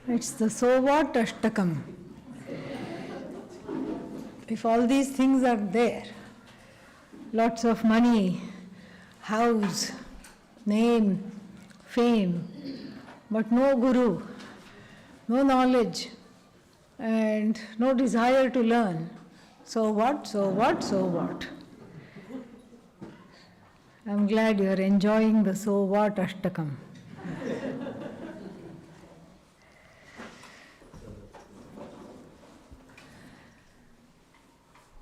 It's the so what Ashtakam. If all these things are there, lots of money, house, name, fame, but no guru, no knowledge, and no desire to learn. So what, so what, so what? I'm glad you're enjoying the so what Ashtakam.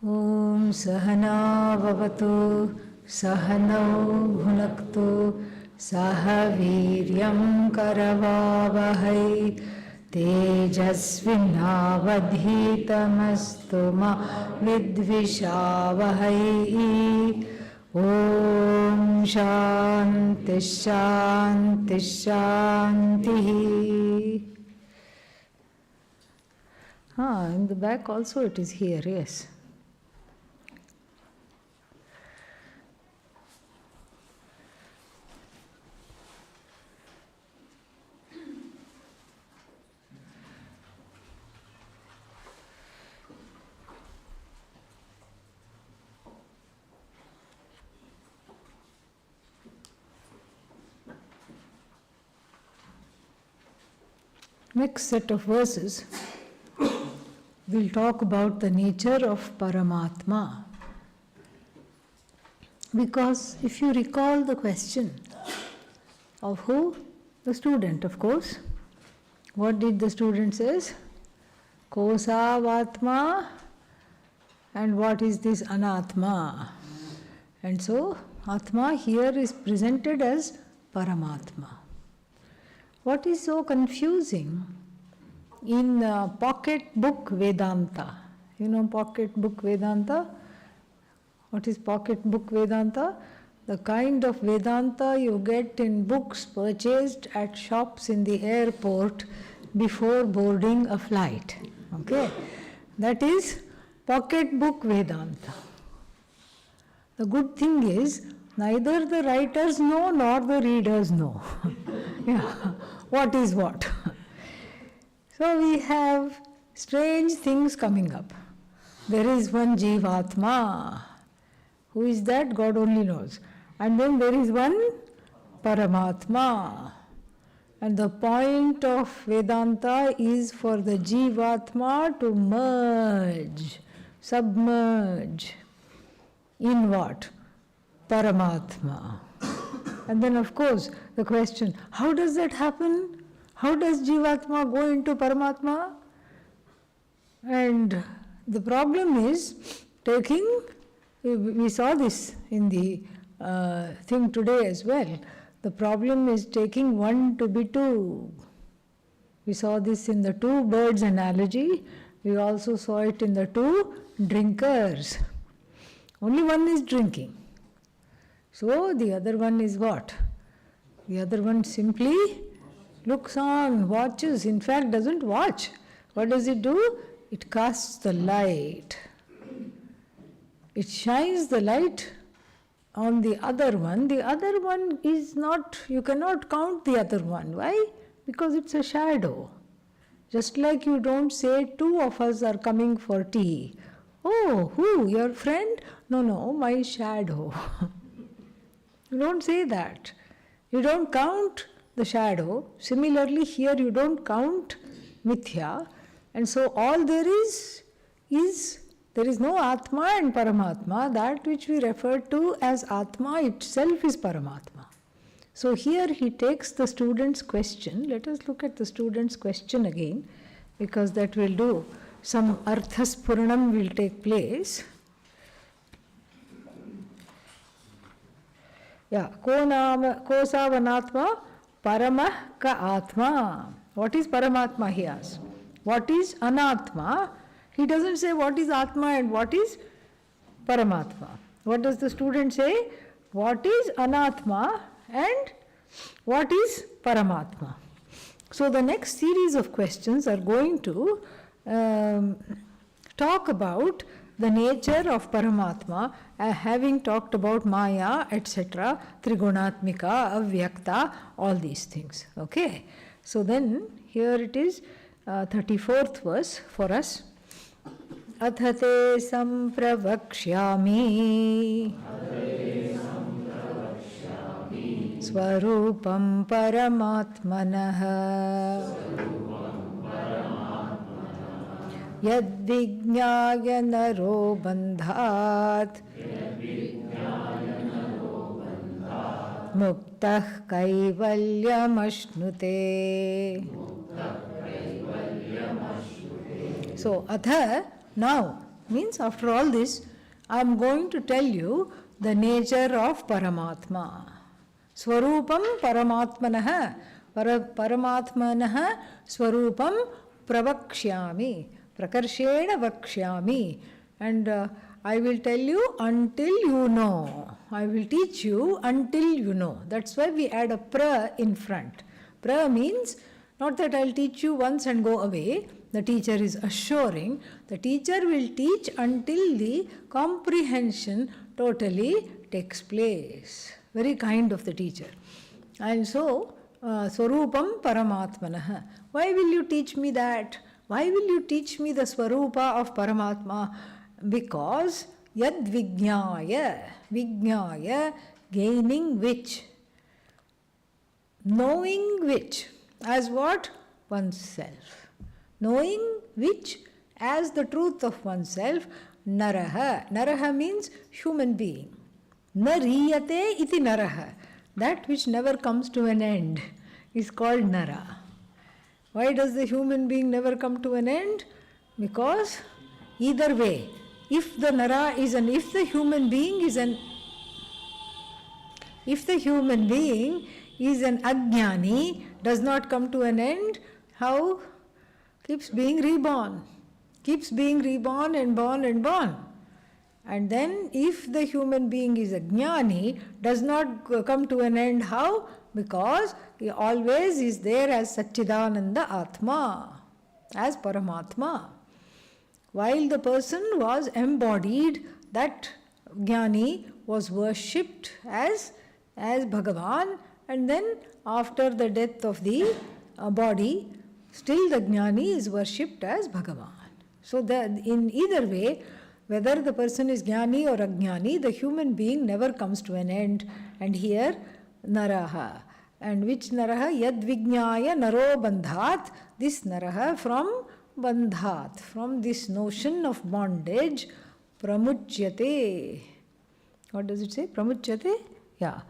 Om Sahana Bhavatu Sahanau Bhunaktu Saha Viryam Karavavahai Tejasvinavadhitamastu ma vidvishavahai. Om Shanti Shanti Shanti. In the back also it is here, yes. Next set of verses will talk about the nature of Paramatma. Because if you recall the question of who? The student, of course. What did the student says? Kosavatma, and what is this Anatma? And so Atma here is presented as Paramatma. What is so confusing in pocket book Vedanta? You know pocket book Vedanta? What is pocket book Vedanta? The kind of Vedanta you get in books purchased at shops in the airport before boarding a flight. Okay? That is pocket book Vedanta. The good thing is, neither the writers know nor the readers know. What is what? So we have strange things coming up. There is one Jivatma. Who is that? God only knows. And then there is one Paramatma. And the point of Vedanta is for the Jivatma to merge, submerge. In what? Paramatma. And then of course the question, how does that happen? How does Jivatma go into Paramatma? And the problem is taking, we saw this in the thing today as well, the problem is taking one to be two. We saw this in the two birds analogy, we also saw it in the two drinkers. Only one is drinking. So the other one is what? The other one simply looks on, watches, in fact doesn't watch. What does it do? It casts the light. It shines the light on the other one. The other one is not, you cannot count the other one. Why? Because it's a shadow. Just like you don't say two of us are coming for tea. Oh, who? Your friend? No, my shadow. You don't say that. You don't count the shadow. Similarly, here you don't count mithya. And so all there is there is no Atma and Paramatma. That which we refer to as Atma itself is Paramatma. So here he takes the student's question. Let us look at the student's question again, because that will do. Some Arthaspuranam will take place. Ko savanatma paramah ka atma. What is Paramatma, he asks. What is Anatma? He doesn't say what is Atma and what is Paramatma. What does the student say? What is Anatma and what is Paramatma? So the next series of questions are going to talk about the nature of Paramatma, having talked about Maya, etc., Trigunatmika, Avyakta, all these things. Okay? So then, here it is, 34th verse for us. Athate sampravakshyami Swarupam paramatmanah Yadvijñāya naro bandhāt Muktah kaivalyam ashnute. So, atha, now, means after all this, I am going to tell you the nature of Paramatma. Swarupam Paramatmanah, Paramatmanah Swarupam Pravakshyami, Prakarshena Vakshyami. And I will tell you until you know. I will teach you until you know. That's why we add a pra in front. Pra means not that I'll teach you once and go away. The teacher is assuring. The teacher will teach until the comprehension totally takes place. Very kind of the teacher. And so, Swarupam Paramatmanah. Why will you teach me that? Why will you teach me the Swarupa of Paramatma? Because Yad Vijñāya, gaining which, knowing which, as what? Oneself. Knowing which as the truth of oneself, Naraha. Naraha means human being. Nariyate iti Naraha. That which never comes to an end is called Nara. Why does the human being never come to an end? Because either way, if the Nara is if the human being is an Ajnani, does not come to an end, how? Keeps being reborn. Keeps being reborn and born and born. And then if the human being is a Jnani, does not come to an end, how? Because he always is there as Satchidananda Atma, as Paramatma. While the person was embodied, that Jnani was worshipped as Bhagavan, and then after the death of the body, still the Jnani is worshipped as Bhagavan. So that in either way, whether the person is Jnani or Ajnani, the human being never comes to an end. And here, Naraha. And which Naraha? Yad Vijñāya naro bandhāt. This Naraha from bandhāt, from this notion of bondage, pramuchyate. What does it say? Pramuchyate? Yeah.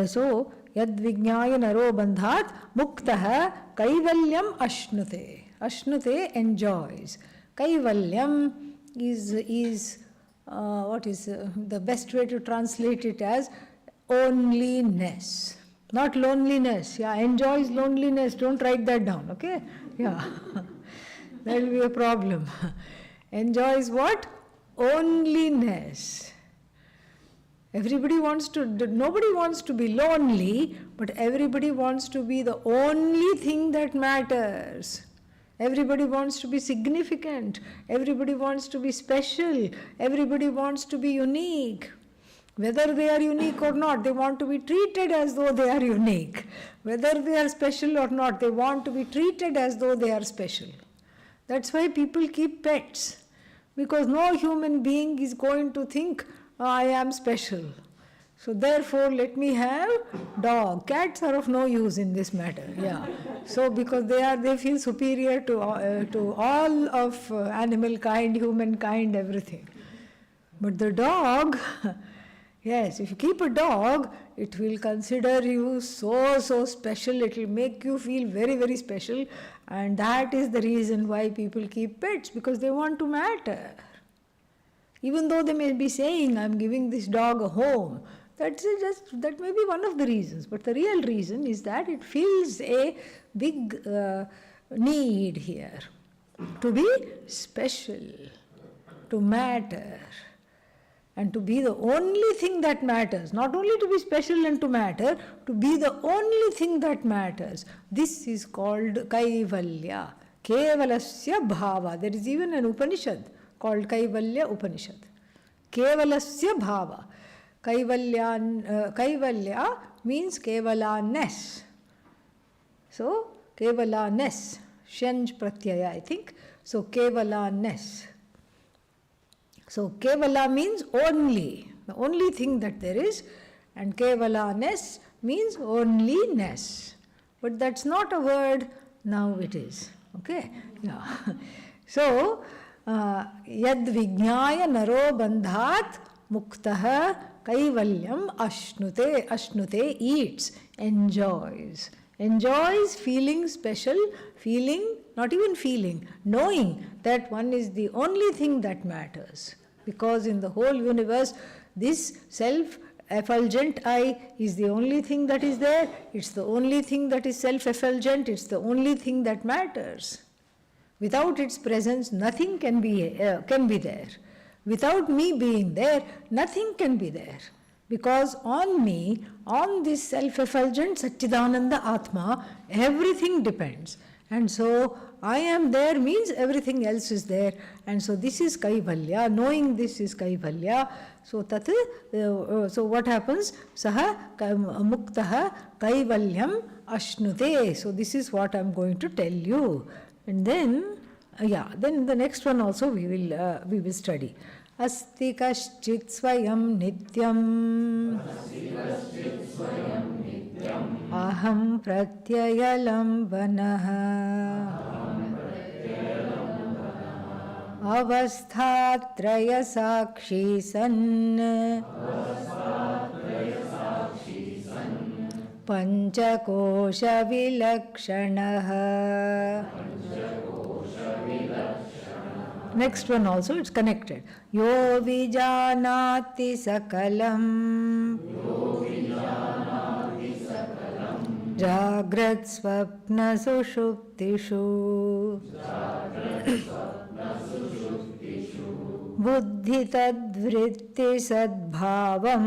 So, Yad Vijñāya naro bandhāt muktah kaivalyam ashnute. Ashnute enjoys. Kaivalyam is what is the best way to translate it as onlyness. Not loneliness. Yeah, enjoys loneliness. Don't write that down, okay? Yeah. That will be a problem. Enjoys what? Onlyness. Nobody wants to be lonely, but everybody wants to be the only thing that matters. Everybody wants to be significant. Everybody wants to be special. Everybody wants to be unique. Whether they are unique or not, they want to be treated as though they are unique. Whether they are special or not, they want to be treated as though they are special. That's why people keep pets. Because no human being is going to think, I am special. So therefore, let me have dog. Cats are of no use in this matter. Yeah. So because they feel superior to all of animal kind, humankind, everything. But the dog, yes, if you keep a dog, it will consider you so special. It will make you feel very, very special. And that is the reason why people keep pets, because they want to matter. Even though they may be saying, I'm giving this dog a home, that may be one of the reasons. But the real reason is that it feels a big need here to be special, to matter, and to be the only thing that matters. Not only to be special and to matter, to be the only thing that matters. This is called Kaivalya, Kevalasya Bhava. There is even an Upanishad called Kaivalya Upanishad. Kevalasya Bhava. Kaivalya means kevalaness. So, Kevala-ness. Shanj pratyaya, I think. So Kevala-ness. So Kevala means only, the only thing that there is, and Kevala-ness means onlyness. But that's not a word, now it is. Okay? Yeah. So, yad vijnaya naro bandhat muktaha kaivalyam ashnute. Ashnute eats, enjoys. Enjoys feeling special, feeling, not even feeling, knowing that one is the only thing that matters. Because in the whole universe, this self-effulgent I is the only thing that is there. It's the only thing that is self-effulgent. It's the only thing that matters. Without its presence, nothing can be there. Without me being there, nothing can be there. Because on me, on this self-effulgent Satchidananda Atma, everything depends. And so, I am there means everything else is there. And so, this is Kaivalya. Knowing this is Kaivalya. So, so what happens? Saha muktaha Kaivalyam ashnute. So, this is what I am going to tell you. And then, then the next one also we will study. Asti kaschit swayam nityam aham pratyayalambanah avasthatraya sakshi san panchakosha vilakshanah. Next one also, it's connected. Yo vijanati sakalam jagrat swapna sushuptishu buddhi tadvritti sadbhavam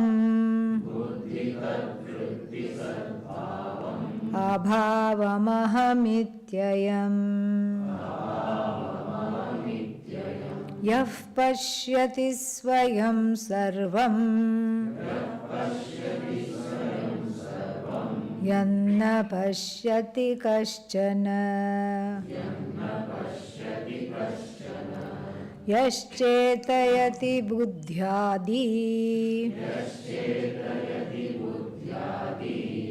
abhavamahamithyayam yah pashyati swayam sarvam yanna pashyati kaschana yaschetayati buddhyadi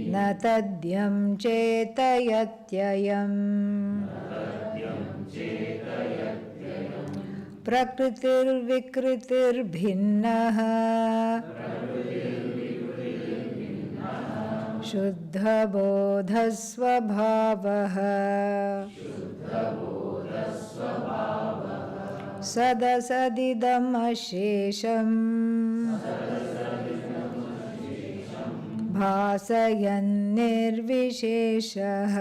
na tadyam chetayatyayam prakritir vikritir bhinnah shuddha bodha svabhavah sadasadidam ashesham bhasayan nirvisheshah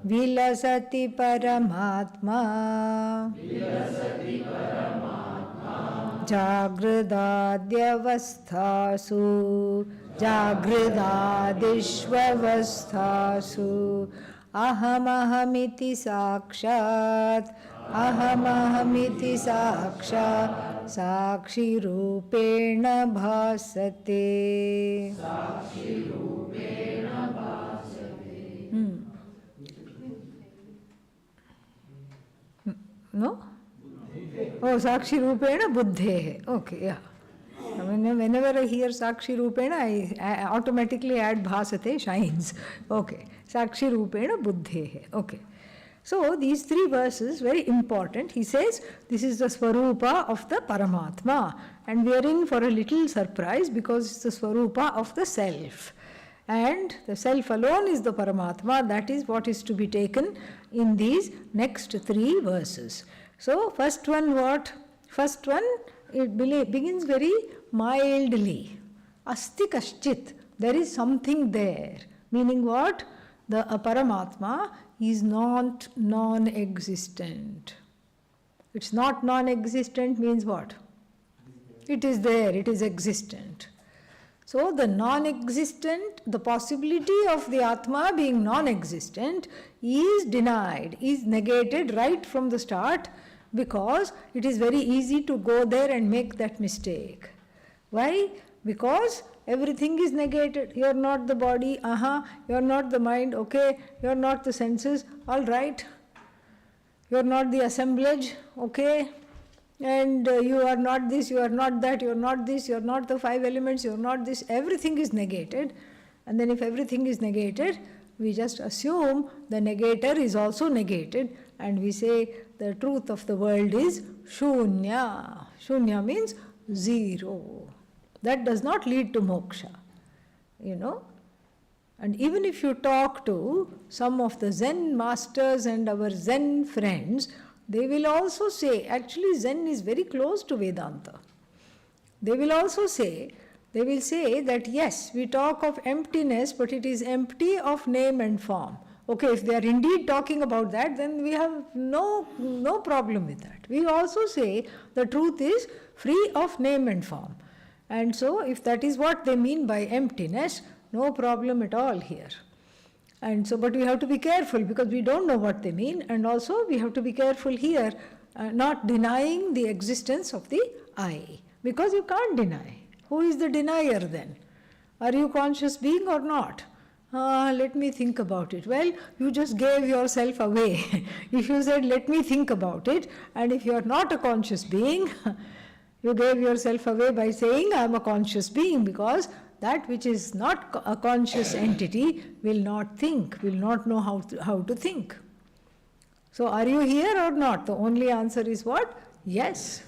vilasati paramatma jagridadhyavasthasu jagridadishvavasthasu ahamahamiti sakshat sakshi rupena bhasate. No? Oh, Sakshi Rupena Buddhe. Okay, yeah. Whenever I hear Sakshi Rupena, I automatically add Bhasate, shines. Okay. Sakshi Rupena Buddhe. Okay. So, these three verses, very important. He says, this is the Swarupa of the Paramatma. And we are in for a little surprise because it's the Swarupa of the Self. And the Self alone is the Paramatma. That is what is to be taken in these next three verses. So, first one what? First one, it begins very mildly. Asti kaschit. There is something there. Meaning what? The Paramatma is not non-existent. It's not non-existent means what? It is there, it is existent. So the non-existent, the possibility of the Atma being non-existent is denied, is negated right from the start, because it is very easy to go there and make that mistake. Why? Because everything is negated. You are not the body, you are not the mind, okay, you are not the senses, all right. You are not the assemblage, okay, and you are not this, you are not that, you are not this, you are not the five elements, you are not this. Everything is negated. And then if everything is negated, we just assume the negator is also negated, and we say the truth of the world is shunya. Shunya means zero. That does not lead to moksha, And even if you talk to some of the Zen masters and our Zen friends, they will also say, actually Zen is very close to Vedanta. They will say that yes, we talk of emptiness, but it is empty of name and form. Okay, if they are indeed talking about that, then we have no problem with that. We also say the truth is free of name and form. And so if that is what they mean by emptiness, no problem at all here. And so, but we have to be careful because we don't know what they mean, and also we have to be careful here, not denying the existence of the I, because you can't deny. Who is the denier then? Are you conscious being or not? Let me think about it. Well, you just gave yourself away. If you said, let me think about it, and if you are not a conscious being, you gave yourself away by saying, I am a conscious being, because that which is not a conscious entity will not think, will not know how to think. So are you here or not? The only answer is what? Yes.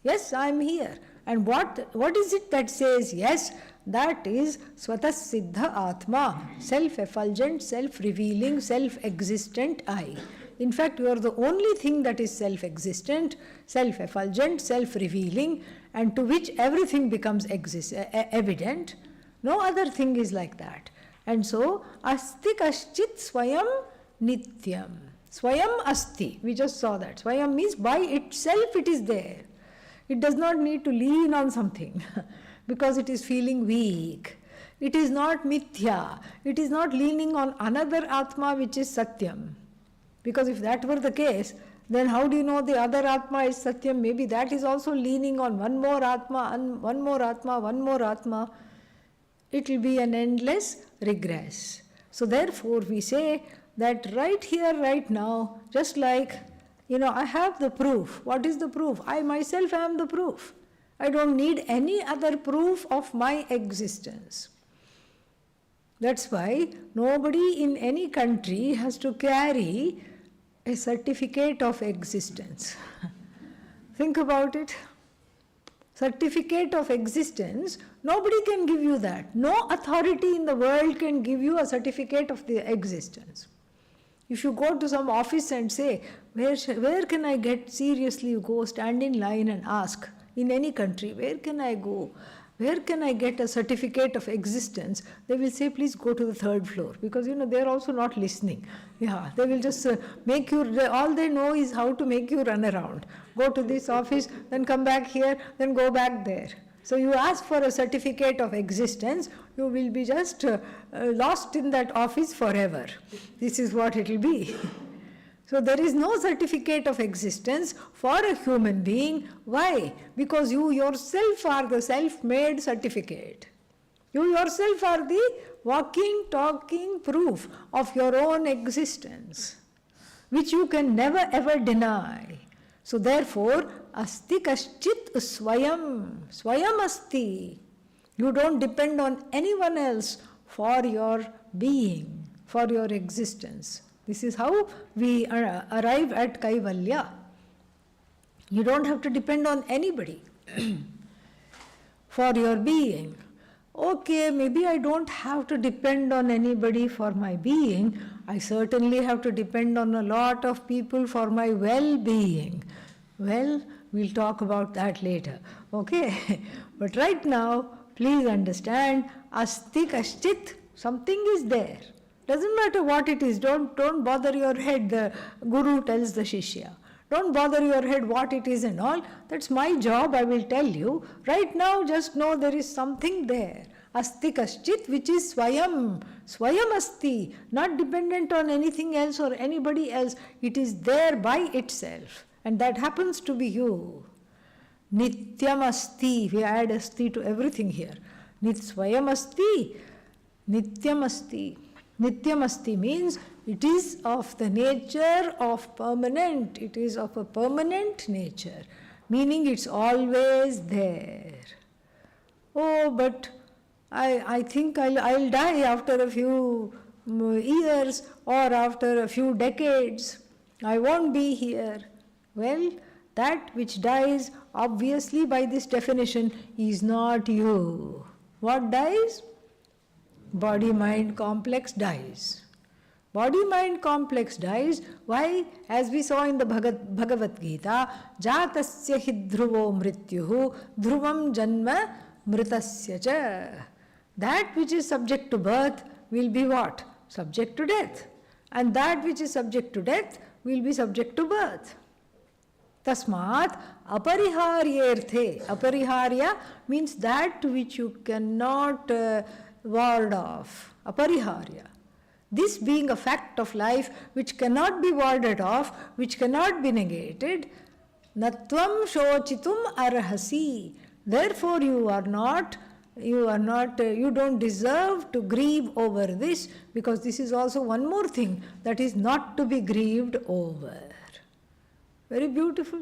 Yes, I am here. And what is it that says yes? That is Swatas Siddha Atma, self-effulgent, self-revealing, self-existent I. In fact, you are the only thing that is self-existent, self-effulgent, self-revealing, and to which everything becomes evident. No other thing is like that. And so, asti kaschit swayam nityam. Swayam asti, we just saw that. Swayam means by itself it is there. It does not need to lean on something because it is feeling weak. It is not mithya. It is not leaning on another Atma which is Satyam. Because if that were the case, then how do you know the other Atma is Satyam? Maybe that is also leaning on one more Atma, and one more Atma, one more Atma. It will be an endless regress. So therefore we say that right here, right now, just like, I have the proof. What is the proof? I myself am the proof. I don't need any other proof of my existence. That's why nobody in any country has to carry a certificate of existence. Think about it. Certificate of existence, nobody can give you that. No authority in the world can give you a certificate of the existence. If you go to some office and say, where can I get, seriously you go, stand in line and ask, in any country, where can I go? Where can I get a certificate of existence? They will say, please go to the third floor, because they are also not listening. Yeah, they will just make you, all they know is how to make you run around. Go to this office, then come back here, then go back there. So you ask for a certificate of existence, you will be just lost in that office forever. This is what it will be. So there is no certificate of existence for a human being. Why? Because you yourself are the self-made certificate. You yourself are the walking, talking proof of your own existence, which you can never ever deny. So therefore, asti kaschit swayam, swayam asti. You don't depend on anyone else for your being, for your existence. This is how we arrive at Kaivalya. You don't have to depend on anybody for your being. Okay, maybe I don't have to depend on anybody for my being. I certainly have to depend on a lot of people for my well-being. Well, we'll talk about that later. Okay? But right now, please understand, asti kaschit, something is there. Doesn't matter what it is. Don't bother your head, the guru tells the shishya. Don't bother your head what it is and all. That's my job, I will tell you. Right now, just know there is something there. Asti kaschit, which is swayam. Swayam asti, not dependent on anything else or anybody else. It is there by itself. And that happens to be you. Nityam asti, we add asti to everything here. Swayamasti, Nityamasti. Nityamasti means it is of the nature of permanent. It is of a permanent nature, meaning it's always there. Oh, but I think I'll die after a few years or after a few decades. I won't be here. Well, that which dies, obviously by this definition, is not you. What dies? Body-mind complex dies. Body-mind complex dies. Why? As we saw in the Bhagavad Gita, Jatasya hi dhruvo mrityuhu dhruvam janma mritasya cha. That which is subject to birth will be what? Subject to death. And that which is subject to death will be subject to birth. Tasmat apariharyerthe. Apariharya means that which you cannot ward off. Apariharya. This being a fact of life which cannot be warded off, which cannot be negated, natvam shochitum arhasi. Therefore you don't deserve to grieve over this, because this is also one more thing that is not to be grieved over. Very beautiful.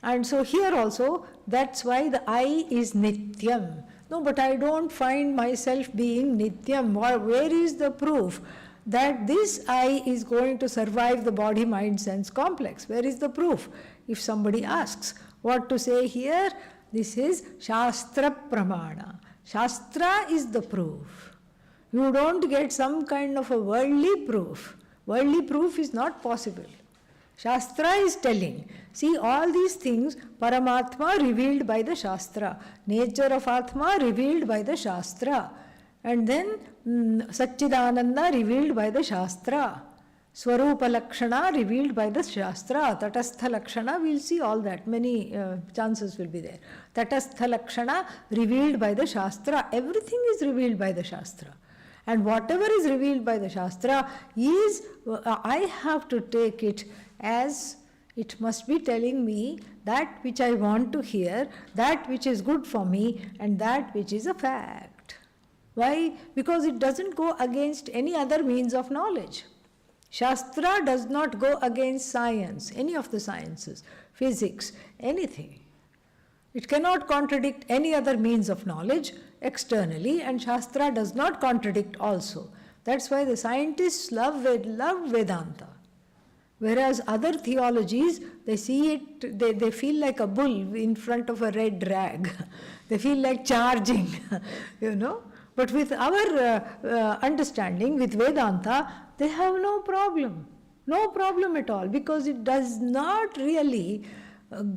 And so here also, that's why the I is Nityam. No, but I don't find myself being Nityam. Where is the proof that this I is going to survive the body-mind-sense complex? Where is the proof? If somebody asks what to say here, this is Shastra Pramana. Shastra is the proof. You don't get some kind of a worldly proof. Worldly proof is not possible. Shastra is telling, see, all these things, Paramatma revealed by the Shastra, nature of Atma revealed by the Shastra, and then Satchidananda revealed by the Shastra, Swarupa Lakshana revealed by the Shastra, Tatastha Lakshana, we'll see all that, many chances will be there. Tatastha Lakshana revealed by the Shastra, everything is revealed by the Shastra. And whatever is revealed by the Shastra is, I have to take it as it must be telling me that which I want to hear, that which is good for me, and that which is a fact. Why? Because it doesn't go against any other means of knowledge. Shastra does not go against science, any of the sciences, physics, anything. It cannot contradict any other means of knowledge externally, and Shastra does not contradict also. That's why the scientists love Vedanta. Whereas other theologies, they see it, they feel like a bull in front of a red rag. They feel like charging, But with our understanding, with Vedanta, they have no problem. No problem at all, because it does not really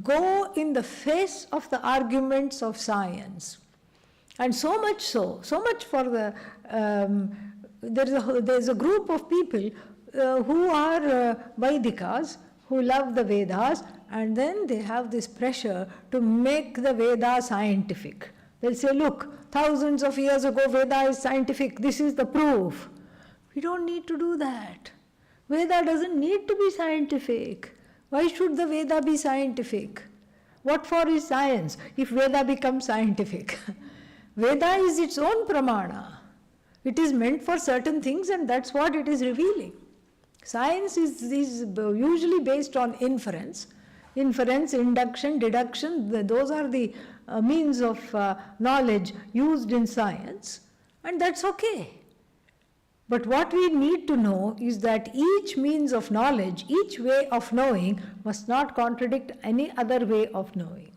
go in the face of the arguments of science. And so much for the, there's a group of people who are Vaidikas, who love the Vedas, and then they have this pressure to make the Veda scientific. They'll say, look, thousands of years ago Veda is scientific, this is the proof. We don't need to do that. Veda doesn't need to be scientific. Why should the Veda be scientific? What for is science if Veda becomes scientific? Veda is its own pramana. It is meant for certain things, and that's what it is revealing. Science is usually based on inference. Inference, induction, deduction, those are the means of knowledge used in science, and that's okay. But what we need to know is that each means of knowledge, each way of knowing, must not contradict any other way of knowing.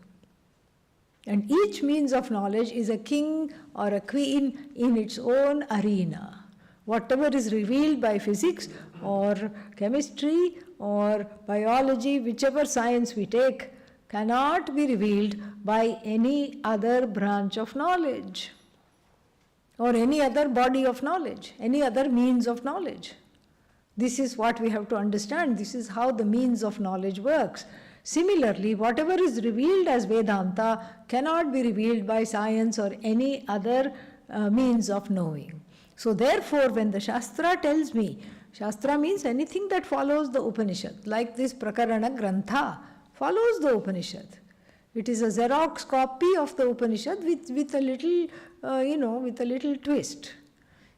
And each means of knowledge is a king or a queen in its own arena. Whatever is revealed by physics or chemistry or biology, whichever science we take, cannot be revealed by any other branch of knowledge or any other body of knowledge, any other means of knowledge. This is what we have to understand. This is how the means of knowledge works. Similarly, whatever is revealed as Vedanta cannot be revealed by science or any other means of knowing. So therefore, when the Shastra tells me, Shastra means anything that follows the Upanishad, like this Prakarana Grantha follows the Upanishad. It is a Xerox copy of the Upanishad with a little, with a little twist.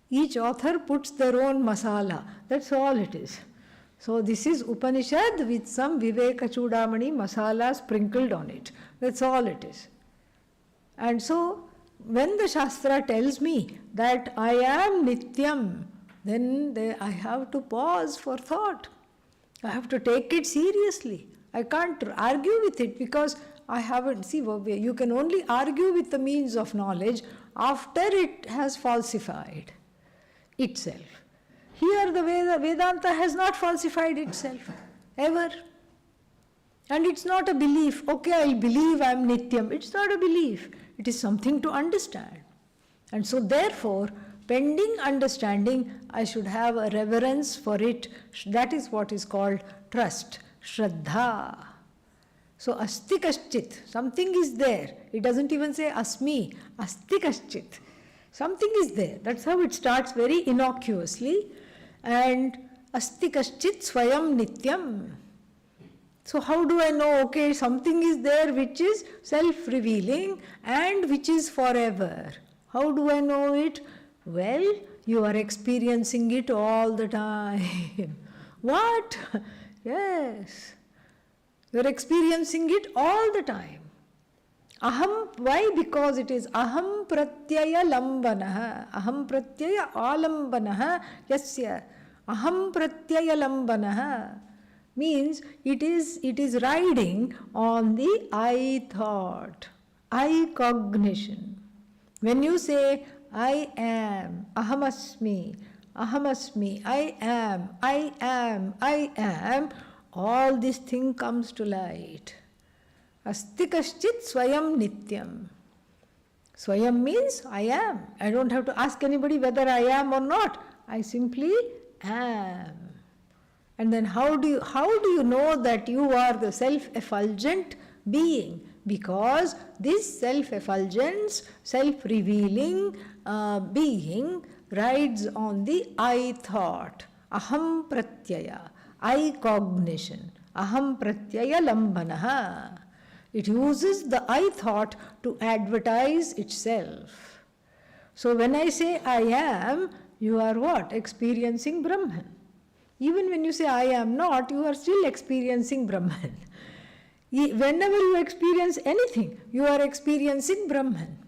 Each author puts their own masala. That's all it is. So this is Upanishad with some Vivekachudamani masala sprinkled on it. That's all it is. And so when the Shastra tells me that I am Nityam, then I have to pause for thought. I have to take it seriously. I can't argue with it because I haven't. See, you can only argue with the means of knowledge after it has falsified itself. Here the Vedanta has not falsified itself, ever. And it's not a belief. Okay, I'll believe I'm Nityam. It's not a belief. It is something to understand. And so therefore, pending understanding, I should have a reverence for it. That is what is called trust, Shraddha. So asti kaschit, something is there. It doesn't even say asmi, asti kaschit. Something is there. That's how it starts, very innocuously. And asti kaschit swayam nityam. So how do I know, okay, something is there which is self-revealing and which is forever. How do I know it? Well, you are experiencing it all the time. What? Yes. You are experiencing it all the time. Aham, why? Because it is aham pratyaya lambanaha. Aham pratyaya alambanaha yasya. Aham pratyaya lambanaha means it is riding on the I thought, I cognition. When you say I am, ahamasmi, I am, all this thing comes to light. Asti kaschit swayam nityam. Swayam means I am. I don't have to ask anybody whether I am or not. I simply am. And then how do you know that you are the self-effulgent being? Because this self-effulgence, self-revealing being rides on the I thought, aham pratyaya, I cognition, aham pratyaya lambanaha. It uses the I thought to advertise itself. So when I say I am, you are what? Experiencing Brahman. Even when you say I am not, you are still experiencing Brahman. Whenever you experience anything, you are experiencing Brahman.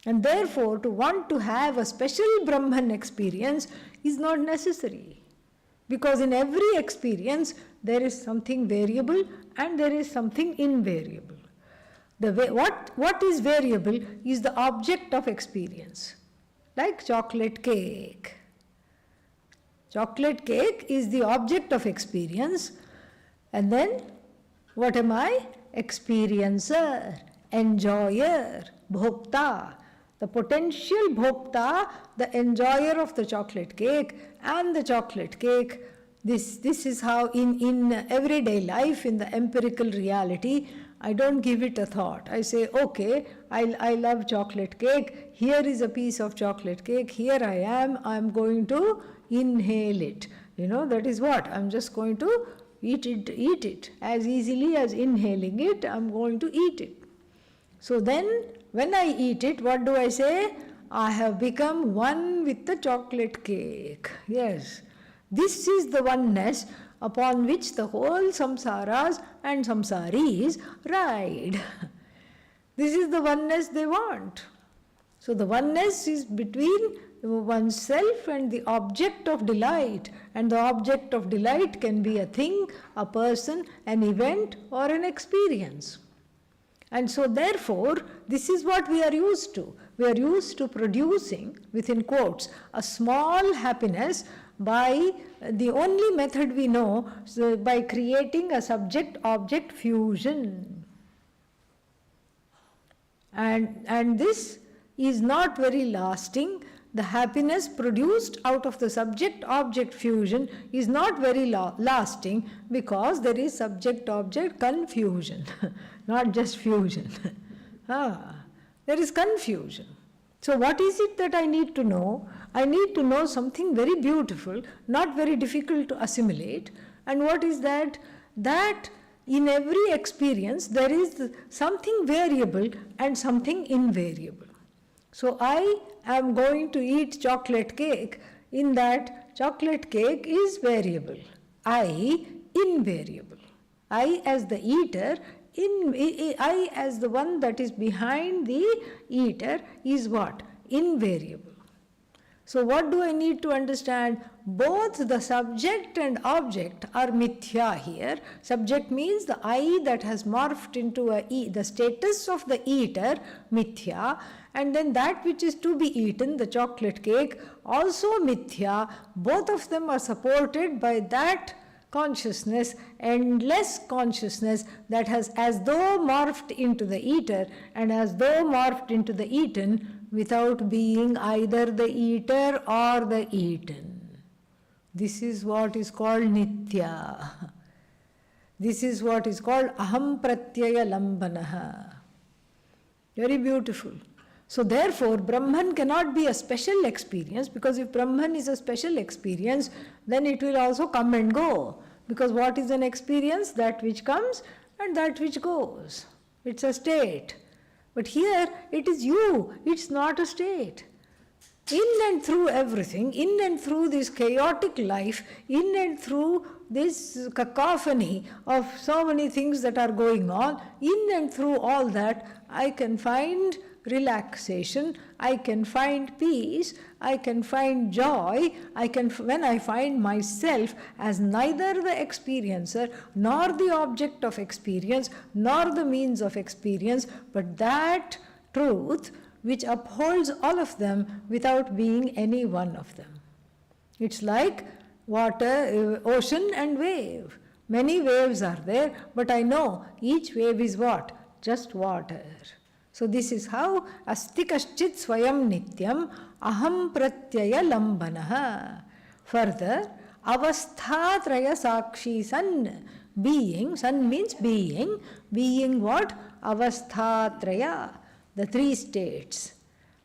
And therefore, to want to have a special Brahman experience is not necessary. Because in every experience, there is something variable and there is something invariable. What is variable is the object of experience. Like chocolate cake. Chocolate cake is the object of experience, and then what am I? Experiencer, enjoyer, bhokta. The potential bhokta, the enjoyer of the chocolate cake and the chocolate cake. This is how in everyday life, in the empirical reality, I don't give it a thought. I say, okay, I love chocolate cake. Here is a piece of chocolate cake. Here I am going to inhale it. That is what. I'm just going to eat it. As easily as inhaling it, I'm going to eat it. So then, when I eat it, what do I say? I have become one with the chocolate cake. Yes. This is the oneness upon which the whole samsaras and samsaris ride. This is the oneness they want. So the oneness is between oneself and the object of delight. And the object of delight can be a thing, a person, an event, or an experience. And so therefore, this is what we are used to. We are used to producing, within quotes, a small happiness by the only method we know, so by creating a subject-object fusion. And this is not very lasting. The happiness produced out of the subject-object fusion is not very lasting because there is subject-object confusion, not just fusion. There is confusion. So what is it that I need to know? I need to know something very beautiful, not very difficult to assimilate. And what is that? That in every experience there is something variable and something invariable. So I am going to eat chocolate cake, in that chocolate cake is variable, I invariable. I as the eater, I as the one that is behind the eater is what? Invariable. So what do I need to understand? Both the subject and object are mithya here. Subject means the I that has morphed into the status of the eater, mithya, and then that which is to be eaten, the chocolate cake, also mithya. Both of them are supported by that consciousness, endless consciousness that has as though morphed into the eater and as though morphed into the eaten without being either the eater or the eaten. This is what is called nitya. This is what is called aham pratyaya lambanaha. Very beautiful. So therefore, Brahman cannot be a special experience, because if Brahman is a special experience, then it will also come and go. Because what is an experience? That which comes and that which goes. It's a state. But here it is you, it's not a state. In and through everything, in and through this chaotic life, in and through this cacophony of so many things that are going on, in and through all that, I can find relaxation, I can find peace, I can find joy, when I find myself as neither the experiencer, nor the object of experience, nor the means of experience, but that truth which upholds all of them without being any one of them. It's like water, ocean and wave. Many waves are there, but I know each wave is what? Just water. So this is how asti kaschit swayam nityam aham pratyaya lambanaha. Further, avasthatraya sakshi san. Being, san means being. Being what? Avasthatraya. The three states.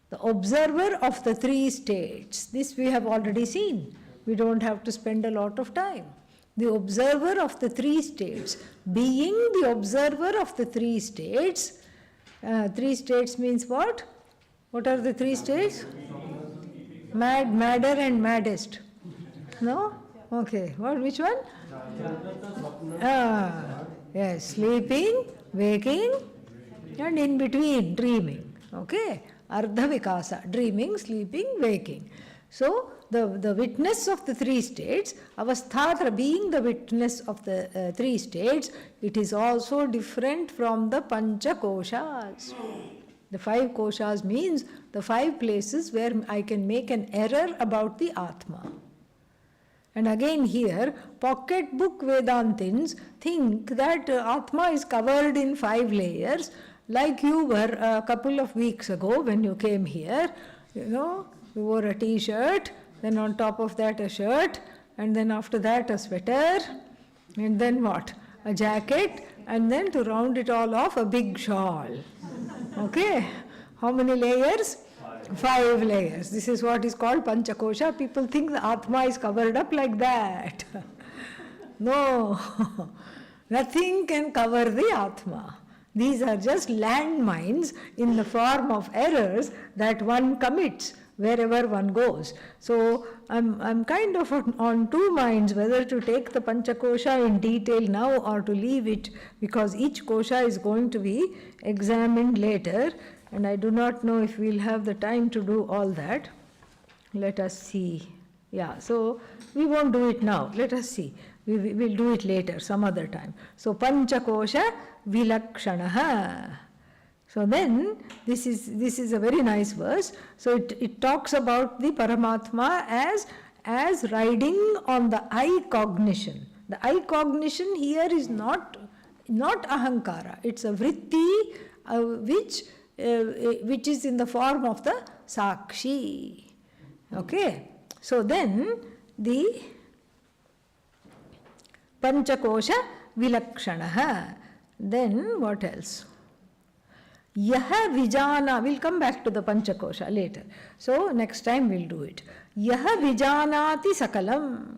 The observer of the three states. This we have already seen. We don't have to spend a lot of time. The observer of the three states. Being the observer of the three states. Three states means what? What are the three states? Mad, madder and maddest. No? Okay. What? Which one? Yes. Sleeping, waking, and in between, dreaming. Okay? Ardha vikasa. Dreaming, sleeping, waking. So, the witness of the three states, avasthatra being the witness of the three states, it is also different from the pancha koshas. The five koshas means the five places where I can make an error about the Atma. And again here, pocketbook Vedantins think that Atma is covered in 5 layers, like you were a couple of weeks ago when you came here. You wore a t-shirt, then on top of that a shirt, and then after that a sweater, and then what? A jacket, and then to round it all off, a big shawl. Okay? How many layers? 5 layers. This is what is called Panchakosha. People think the Atma is covered up like that. No. Nothing can cover the Atma. These are just landmines in the form of errors that one commits wherever one goes. So I'm kind of on 2 minds whether to take the Panchakosha in detail now or to leave it, because each kosha is going to be examined later, and I do not know if we'll have the time to do all that. Let us see. Yeah, so we won't do it now. Let us see. We will do it later, some other time. So Panchakosha vilakshanaha. So then, this is a very nice verse. So it talks about the Paramatma as riding on the I cognition. The I cognition here is not ahankara. It's a vritti which is in the form of the sakshi. Okay. So then the Panchakosha vilakshanaha. Then what else? Yaha vijana, we'll come back to the Panchakosha later. So next time we'll do it. Yaha vijanati sakalam,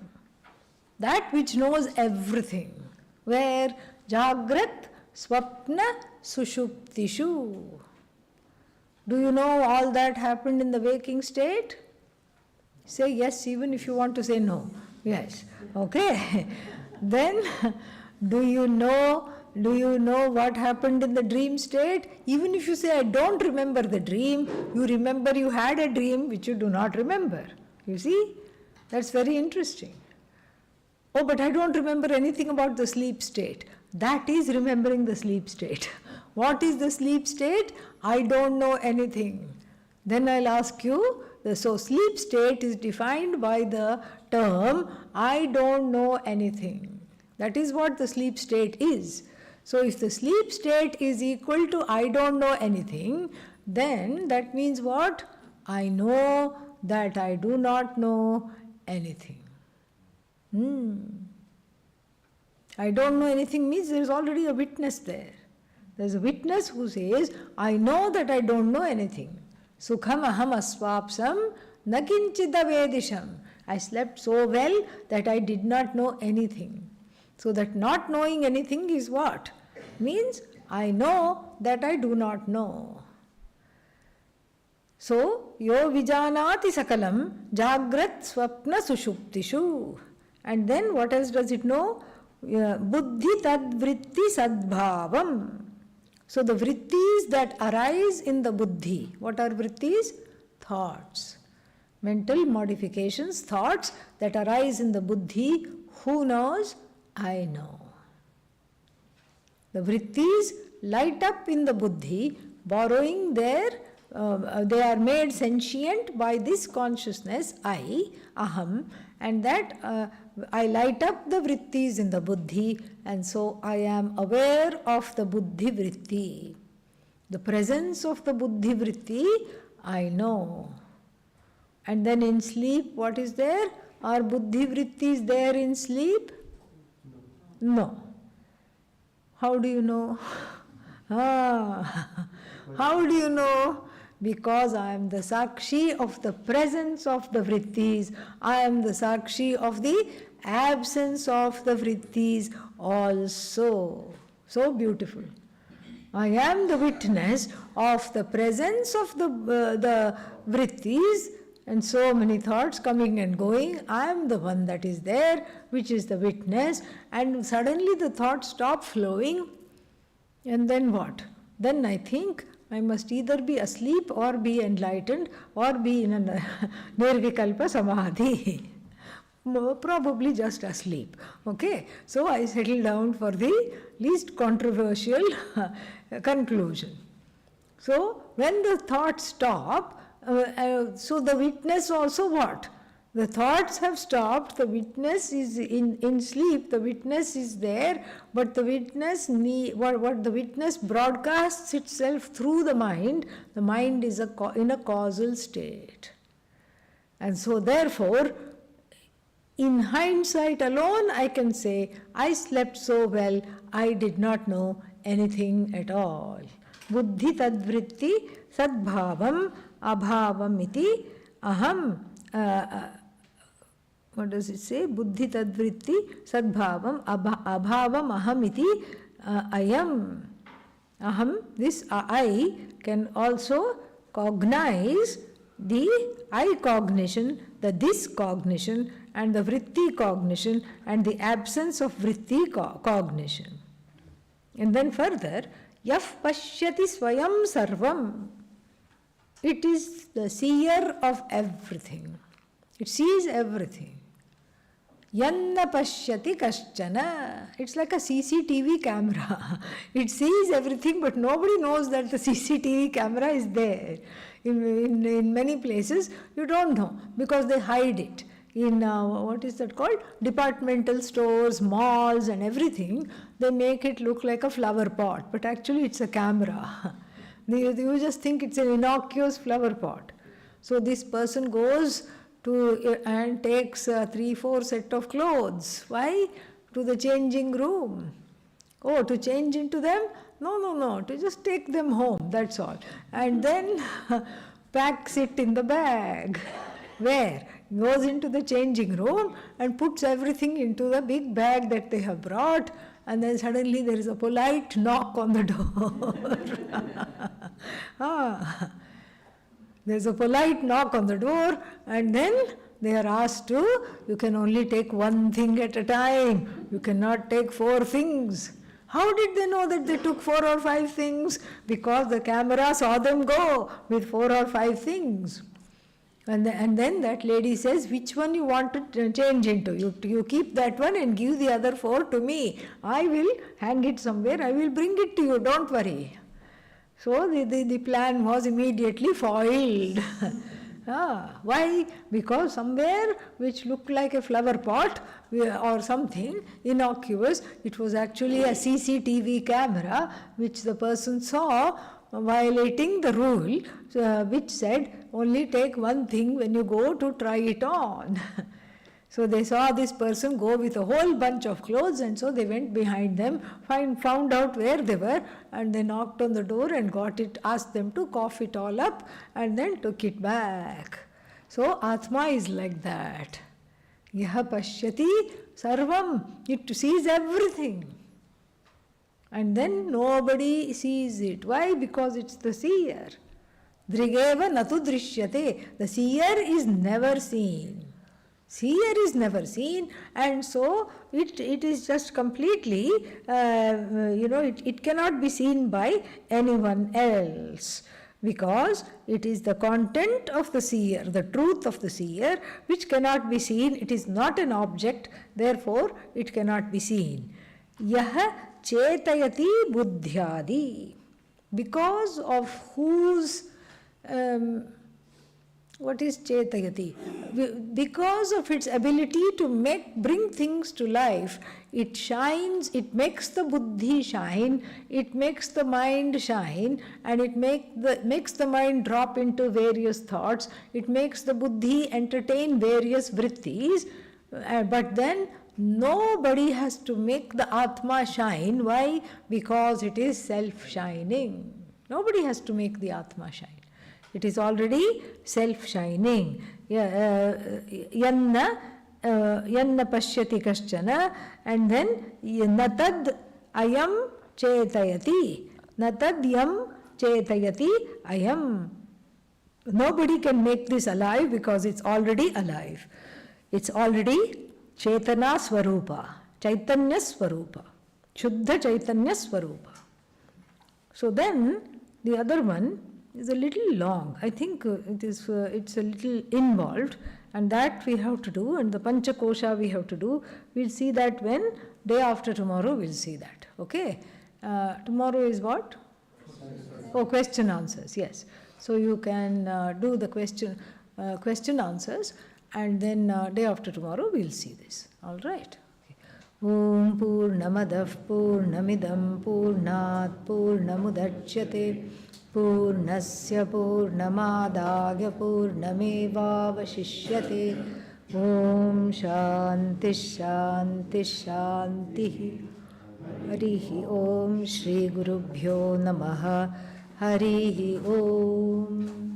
that which knows everything. Where? Jagrat, Swapna, Sushuptishu. Do you know all that happened in the waking state? Say yes, even if you want to say no. Yes. Okay. Then, do you know what happened in the dream state? Even if you say, I don't remember the dream, you remember you had a dream which you do not remember. You see? That's very interesting. Oh, but I don't remember anything about the sleep state. That is remembering the sleep state. What is the sleep state? I don't know anything. Then I'll ask you, so sleep state is defined by the term, I don't know anything. That is what the sleep state is. So if the sleep state is equal to I don't know anything, then that means what? I know that I do not know anything. I don't know anything means there is already a witness there. There is a witness who says, I know that I don't know anything. Sukham aham asvapsam nakinchida vedisham. I slept so well that I did not know anything. So that not knowing anything is what? Means I know that I do not know. So, yo vijanati sakalam jagrat swapna sushuptishu. And then what else does it know? Buddhi tadvritti sadbhavam. So the vrittis that arise in the buddhi, what are vrittis? Thoughts. Mental modifications, thoughts that arise in the buddhi. Who knows? I know. The vrittis light up in the buddhi, borrowing their, they are made sentient by this consciousness, I, aham, and that I light up the vrittis in the buddhi, and so I am aware of the buddhi vritti. The presence of the buddhi vritti, I know. And then in sleep, what is there? Are buddhi vrittis there in sleep? No. How do you know? How do you know? Because I am the sakshi of the presence of the vrittis. I am the sakshi of the absence of the vrittis also. So beautiful. I am the witness of the presence of the vrittis, and so many thoughts coming and going. I am the one that is there, which is the witness, and suddenly the thoughts stop flowing, and then what? Then I think I must either be asleep or be enlightened or be in a nirvikalpa samadhi. Probably just asleep. Okay, so I settle down for the least controversial conclusion. So when the thoughts stop, so the witness also what? The thoughts have stopped, the witness is in sleep, the witness is there, but the witness, what the witness broadcasts itself through the mind is in a causal state. And so therefore, in hindsight alone, I can say, I slept so well, I did not know anything at all. Buddhi tadvritti sadbhavam abhavam iti aham. What does it say? Buddhi tadvritti sadbhavam abhavam aham iti ayam. Aham, this I can also cognize the I cognition, the this cognition, and the vritti cognition, and the absence of vritti cognition. And then further, yaf pashyati swayam sarvam. It is the seer of everything. It sees everything. Yanna pashyati kaschana. It's like a CCTV camera. It sees everything, but nobody knows that the CCTV camera is there. In many places, you don't know because they hide it. In what is that called? Departmental stores, malls and everything, they make it look like a flower pot, but actually it's a camera. You just think it's an innocuous flower pot. So this person goes to and takes 3-4 set of clothes. Why? To the changing room. Oh, to change into them? No, to just take them home, that's all. And then packs it in the bag. Where? Goes into the changing room and puts everything into the big bag that they have brought, and then suddenly there is a polite knock on the door. There's a polite knock on the door, and then they are asked to, you can only take one thing at a time. You cannot take 4 things. How did they know that they took 4 or 5 things? Because the camera saw them go with 4 or 5 things. And then that lady says, which one you want to change into? You keep that one and give the other 4 to me. I will hang it somewhere. I will bring it to you. Don't worry. So the plan was immediately foiled. Why? Because somewhere which looked like a flower pot or something innocuous, it was actually a CCTV camera which the person saw violating the rule, which said only take one thing when you go to try it on. So they saw this person go with a whole bunch of clothes, and so they went behind them, found out where they were, and they knocked on the door and got it, asked them to cough it all up, and then took it back. So Atma is like that. Yaha pashyati sarvam. It sees everything. And then nobody sees it. Why? Because it's the seer. Drigeva natu drishyate. The seer is never seen. Seer is never seen, and so it is just completely, it cannot be seen by anyone else, because it is the content of the seer, the truth of the seer, which cannot be seen. It is not an object, therefore it cannot be seen. Yaha chetayati buddhyadi. Because of whose... what is chetayati? Because of its ability to bring things to life, it shines, it makes the buddhi shine, it makes the mind shine, and it makes the mind drop into various thoughts, it makes the buddhi entertain various vrittis, but then nobody has to make the Atma shine. Why? Because it is self-shining. Nobody has to make the Atma shine. It is already self-shining. Yanna pashyati kaschana, and then natad ayam chetayati. Natad yam chetayati ayam. Nobody can make this alive because it's already alive. It's already Chetana Swarupa, Chaitanya Swarupa, Shuddha Chaitanya Swarupa. So then the other one is a little long. I think it's a little involved, and that we have to do, and the Panchakosha we have to do. We'll see that when day after tomorrow we'll see that. Okay? Tomorrow is what? Oh, question answers, yes. So you can do the question answers, and then day after tomorrow we'll see this. All right? Om Purnamadav Purnamidam Purnat Purnamudachyate Purnasya Purnamadagya Purnamevavashishyate. Om Shanti Shanti Shanti. Harihi Om Shri Gurubhyo Namaha. Harihi Om.